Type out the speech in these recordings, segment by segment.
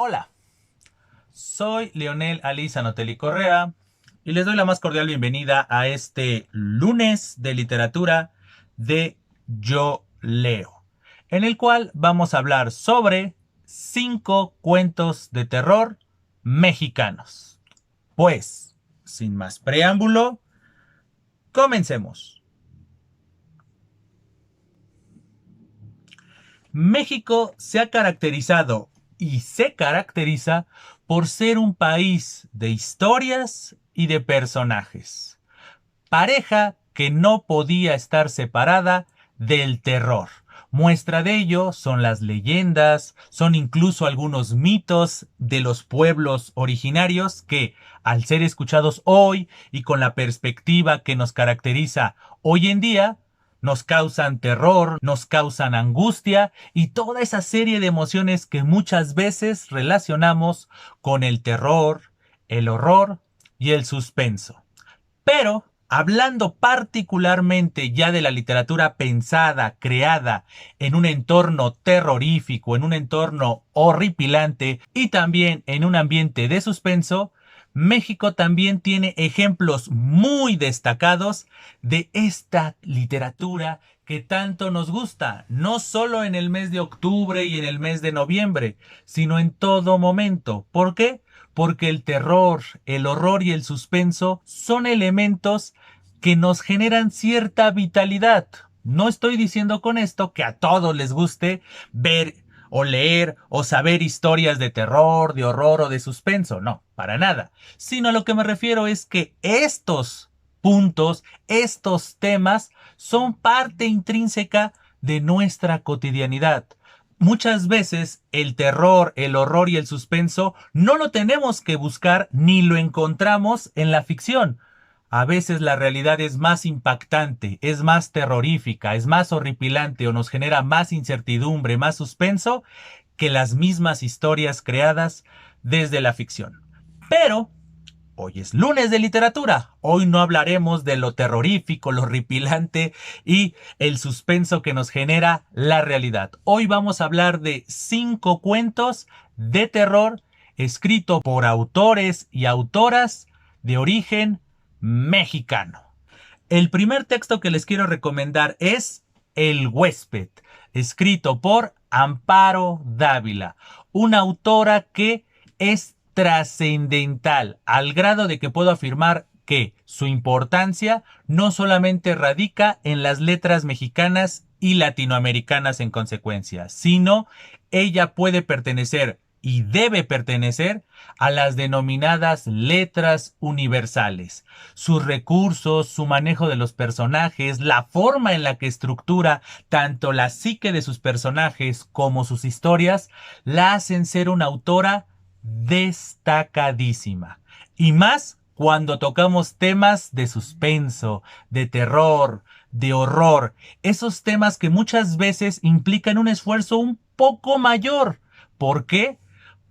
Hola, soy Leonel Ali Zanotelli Correa y les doy la más cordial bienvenida a este lunes de literatura de Yo Leo, en el cual vamos a hablar sobre 5 cuentos de terror mexicanos. Pues, sin más preámbulo, comencemos. México se ha caracterizado y se caracteriza por ser un país de historias y de personajes. Pareja que no podía estar separada del terror. Muestra de ello son las leyendas, son incluso algunos mitos de los pueblos originarios que, al ser escuchados hoy y con la perspectiva que nos caracteriza hoy en día, nos causan terror, nos causan angustia y toda esa serie de emociones que muchas veces relacionamos con el terror, el horror y el suspenso. Pero, hablando particularmente ya de la literatura pensada, creada en un entorno terrorífico, en un entorno horripilante y también en un ambiente de suspenso, México también tiene ejemplos muy destacados de esta literatura que tanto nos gusta, no solo en el mes de octubre y en el mes de noviembre, sino en todo momento. ¿Por qué? Porque el terror, el horror y el suspenso son elementos que nos generan cierta vitalidad. No estoy diciendo con esto que a todos les guste ver o leer o saber historias de terror, de horror o de suspenso, no, para nada. Sino a lo que me refiero es que estos puntos, estos temas son parte intrínseca de nuestra cotidianidad. Muchas veces el terror, el horror y el suspenso no lo tenemos que buscar ni lo encontramos en la ficción. A veces la realidad es más impactante, es más terrorífica, es más horripilante o nos genera más incertidumbre, más suspenso que las mismas historias creadas desde la ficción. Pero hoy es lunes de literatura. Hoy no hablaremos de lo terrorífico, lo horripilante y el suspenso que nos genera la realidad. Hoy vamos a hablar de 5 cuentos de terror escritos por autores y autoras de origen mexicano. El primer texto que les quiero recomendar es El huésped, escrito por Amparo Dávila, una autora que es trascendental al grado de que puedo afirmar que su importancia no solamente radica en las letras mexicanas y latinoamericanas en consecuencia, sino ella puede pertenecer y debe pertenecer a las denominadas letras universales. Sus recursos, su manejo de los personajes, la forma en la que estructura tanto la psique de sus personajes como sus historias, la hacen ser una autora destacadísima. Y más cuando tocamos temas de suspenso, de terror, de horror, esos temas que muchas veces implican un esfuerzo un poco mayor. ¿Por qué?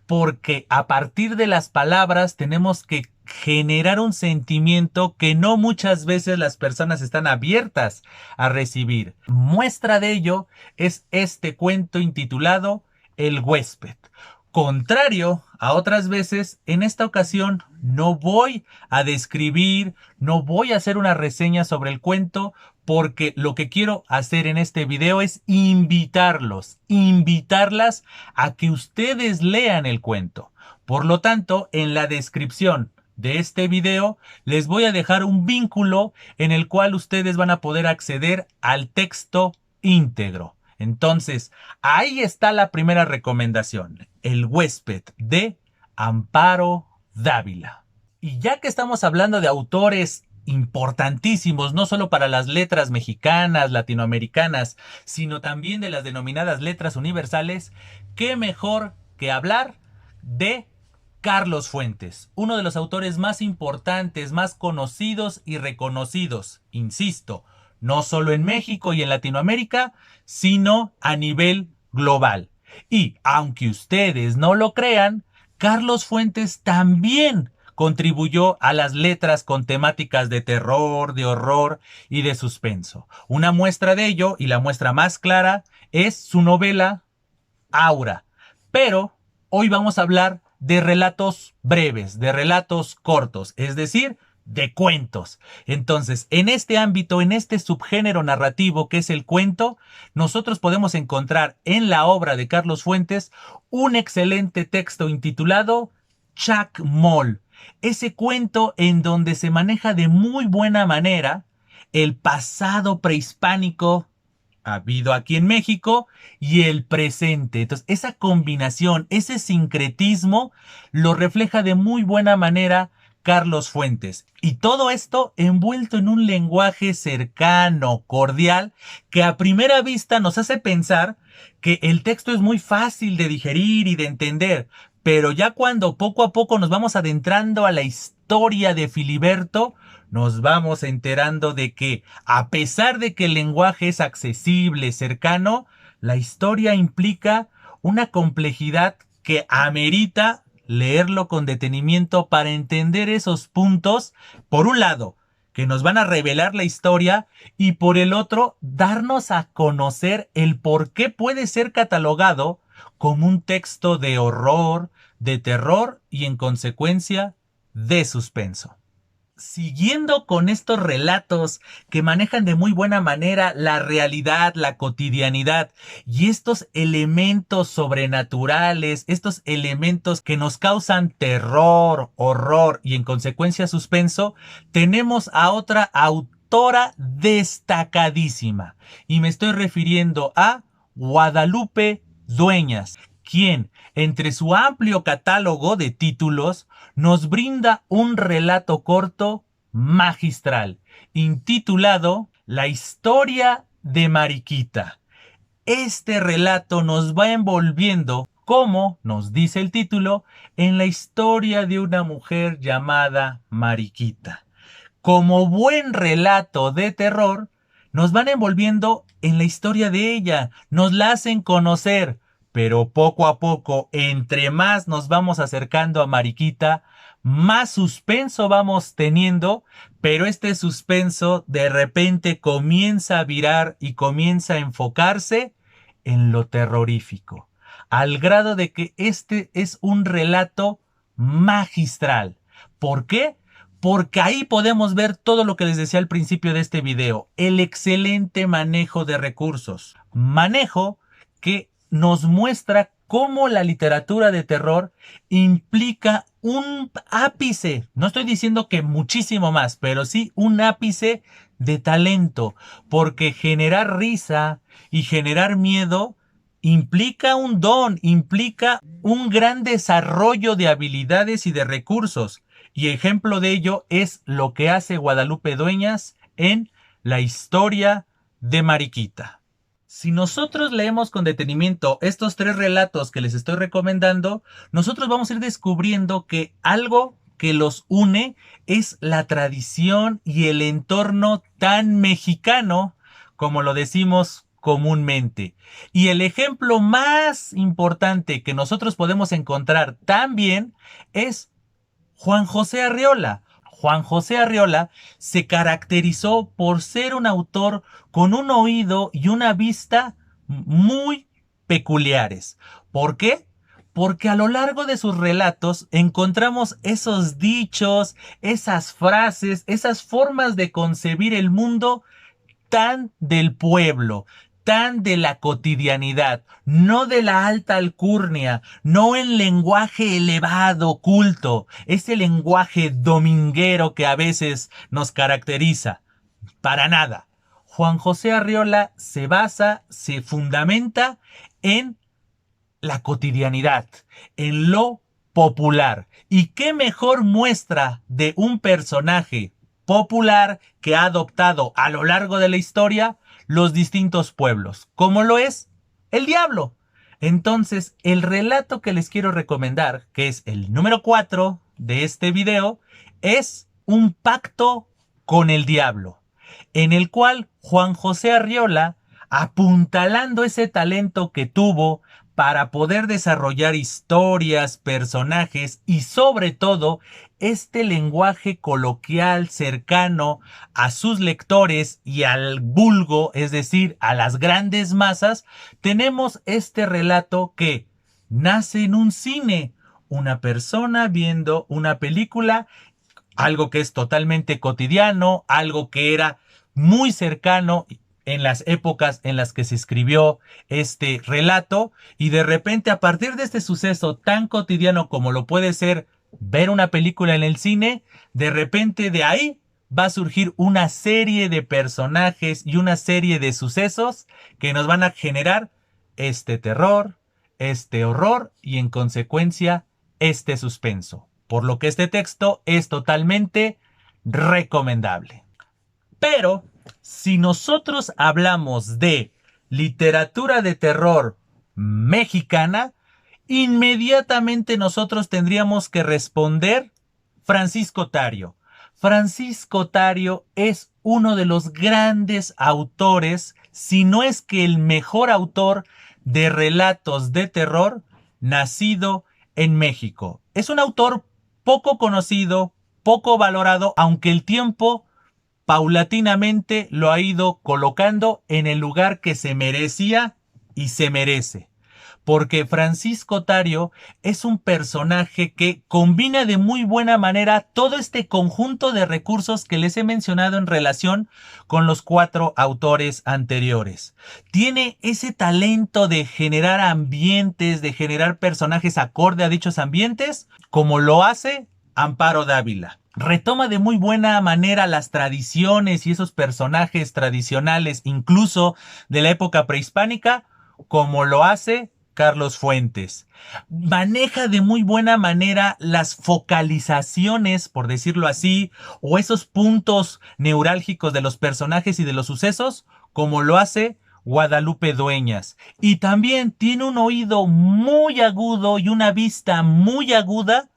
Porque a partir de las palabras tenemos que generar un sentimiento que no muchas veces las personas están abiertas a recibir. Muestra de ello es este cuento intitulado El huésped. Contrario a otras veces, en esta ocasión no voy a describir, no voy a hacer una reseña sobre el cuento, porque lo que quiero hacer en este video es invitarlas a que ustedes lean el cuento. Por lo tanto, en la descripción de este video les voy a dejar un vínculo en el cual ustedes van a poder acceder al texto íntegro. Entonces, ahí está la primera recomendación, El huésped de Amparo Dávila. Y ya que estamos hablando de autores importantísimos, no solo para las letras mexicanas, latinoamericanas, sino también de las denominadas letras universales, qué mejor que hablar de Carlos Fuentes, uno de los autores más importantes, más conocidos y reconocidos, insisto, no solo en México y en Latinoamérica, sino a nivel global. Y aunque ustedes no lo crean, Carlos Fuentes también contribuyó a las letras con temáticas de terror, de horror y de suspenso. Una muestra de ello, y la muestra más clara, es su novela Aura. Pero Hoy vamos a hablar de relatos breves, de relatos cortos, es decir, de cuentos. Entonces, en este ámbito, en este subgénero narrativo que es el cuento, nosotros podemos encontrar en la obra de Carlos Fuentes un excelente texto intitulado Chacmol. Ese cuento en donde se maneja de muy buena manera el pasado prehispánico habido aquí en México y el presente. Entonces, esa combinación, ese sincretismo, lo refleja de muy buena manera Carlos Fuentes. Y todo esto envuelto en un lenguaje cercano, cordial, que a primera vista nos hace pensar que el texto es muy fácil de digerir y de entender. Pero ya cuando poco a poco nos vamos adentrando a la historia de Filiberto, nos vamos enterando de que, a pesar de que el lenguaje es accesible, cercano, la historia implica una complejidad que amerita leerlo con detenimiento para entender esos puntos, por un lado, que nos van a revelar la historia y por el otro, darnos a conocer el por qué puede ser catalogado como un texto de horror, de terror y en consecuencia de suspenso. Siguiendo con estos relatos que manejan de muy buena manera la realidad, la cotidianidad y estos elementos sobrenaturales, estos elementos que nos causan terror, horror y en consecuencia suspenso, tenemos a otra autora destacadísima y me estoy refiriendo a Guadalupe Dueñas, quien, entre su amplio catálogo de títulos, nos brinda un relato corto magistral, intitulado La historia de Mariquita. Este relato nos va envolviendo, como nos dice el título, en la historia de una mujer llamada Mariquita. Como buen relato de terror, nos van envolviendo en la historia de ella, nos la hacen conocer, pero poco a poco, entre más nos vamos acercando a Mariquita, más suspenso vamos teniendo, pero este suspenso de repente comienza a virar y comienza a enfocarse en lo terrorífico, al grado de que este es un relato magistral. ¿Por qué? Porque ahí podemos ver todo lo que les decía al principio de este video, el excelente manejo de recursos, manejo que nos muestra cómo la literatura de terror implica un ápice, no estoy diciendo que muchísimo más, pero sí un ápice de talento, porque generar risa y generar miedo implica un don, implica un gran desarrollo de habilidades y de recursos. Y ejemplo de ello es lo que hace Guadalupe Dueñas en La historia de Mariquita. Si nosotros leemos con detenimiento estos tres relatos que les estoy recomendando, nosotros vamos a ir descubriendo que algo que los une es la tradición y el entorno tan mexicano como lo decimos comúnmente. Y el ejemplo más importante que nosotros podemos encontrar también es Juan José Arriola. Juan José Arriola se caracterizó por ser un autor con un oído y una vista muy peculiares. ¿Por qué? Porque a lo largo de sus relatos encontramos esos dichos, esas frases, esas formas de concebir el mundo tan del pueblo, tan de la cotidianidad, no de la alta alcurnia, no en lenguaje elevado, culto, ese lenguaje dominguero que a veces nos caracteriza. Para nada. Juan José Arriola se basa, se fundamenta en la cotidianidad, en lo popular. ¿Y qué mejor muestra de un personaje popular que ha adoptado a lo largo de la historia los distintos pueblos, como lo es el diablo? Entonces, el relato que les quiero recomendar, que es el número 4 de este video, es Un pacto con el diablo, en el cual Juan José Arriola, apuntalando ese talento que tuvo para poder desarrollar historias, personajes y sobre todo este lenguaje coloquial cercano a sus lectores y al vulgo, es decir, a las grandes masas, tenemos este relato que nace en un cine. Una persona viendo una película, algo que es totalmente cotidiano, algo que era muy cercano en las épocas en las que se escribió este relato, y de repente a partir de este suceso tan cotidiano como lo puede ser ver una película en el cine, de repente de ahí va a surgir una serie de personajes y una serie de sucesos que nos van a generar este terror, este horror y en consecuencia este suspenso. Por lo que este texto es totalmente recomendable. Pero si nosotros hablamos de literatura de terror mexicana, inmediatamente nosotros tendríamos que responder Francisco Tario. Francisco Tario es uno de los grandes autores, si no es que el mejor autor de relatos de terror nacido en México. Es un autor poco conocido, poco valorado, aunque el tiempo paulatinamente lo ha ido colocando en el lugar que se merecía y se merece. Porque Francisco Tario es un personaje que combina de muy buena manera todo este conjunto de recursos que les he mencionado en relación con los 4 autores anteriores. Tiene ese talento de generar ambientes, de generar personajes acorde a dichos ambientes, como lo hace Amparo Dávila. Retoma de muy buena manera las tradiciones y esos personajes tradicionales, incluso de la época prehispánica, como lo hace Carlos Fuentes. Maneja de muy buena manera las focalizaciones, por decirlo así, o esos puntos neurálgicos de los personajes y de los sucesos, como lo hace Guadalupe Dueñas. Y también tiene un oído muy agudo y una vista muy aguda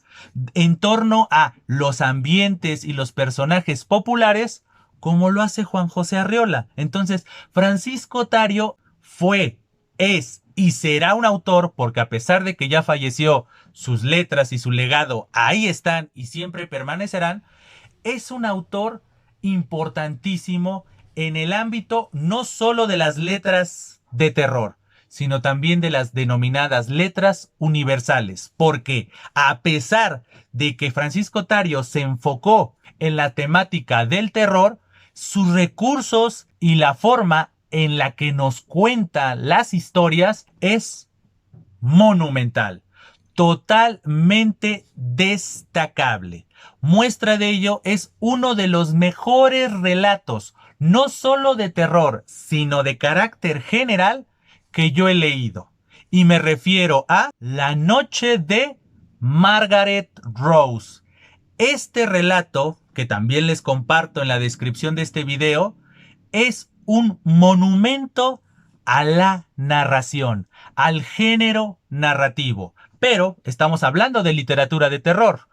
en torno a los ambientes y los personajes populares, como lo hace Juan José Arreola. Entonces, Francisco Tario fue, es y será un autor, porque a pesar de que ya falleció, sus letras y su legado ahí están y siempre permanecerán. Es un autor importantísimo en el ámbito no solo de las letras de terror, sino también de las denominadas letras universales, porque a pesar de que Francisco Tario se enfocó en la temática del terror, sus recursos y la forma en la que nos cuenta las historias es monumental, totalmente destacable. Muestra de ello es uno de los mejores relatos, no solo de terror, sino de carácter general que yo he leído. Y me refiero a La noche de Margaret Rose. Este relato, que también les comparto en la descripción de este video, es un monumento a la narración, al género narrativo. Pero estamos hablando de literatura de terror.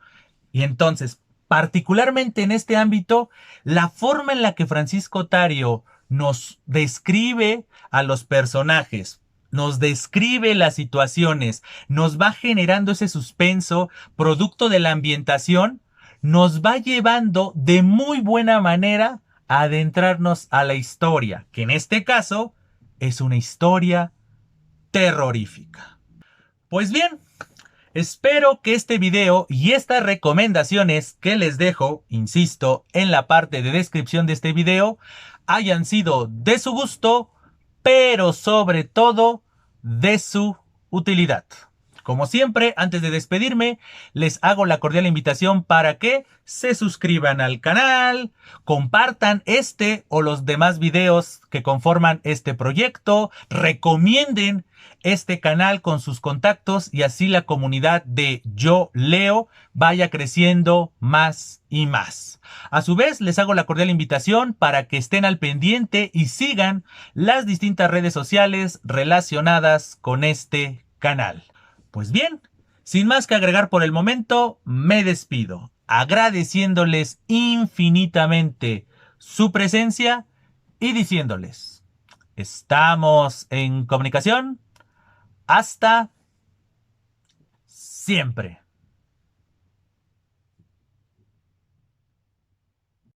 Y entonces, particularmente en este ámbito, la forma en la que Francisco Tario nos describe a los personajes, nos describe las situaciones, nos va generando ese suspenso producto de la ambientación, nos va llevando de muy buena manera a adentrarnos a la historia, que en este caso es una historia terrorífica. Pues bien, espero que este video y estas recomendaciones que les dejo, insisto, en la parte de descripción de este video, hayan sido de su gusto, pero sobre todo de su utilidad. Como siempre, antes de despedirme, les hago la cordial invitación para que se suscriban al canal, compartan este o los demás videos que conforman este proyecto, recomienden este canal con sus contactos y así la comunidad de Yo Leo vaya creciendo más y más. A su vez, les hago la cordial invitación para que estén al pendiente y sigan las distintas redes sociales relacionadas con este canal. Pues bien, sin más que agregar por el momento, me despido, agradeciéndoles infinitamente su presencia y diciéndoles, estamos en comunicación. Hasta siempre.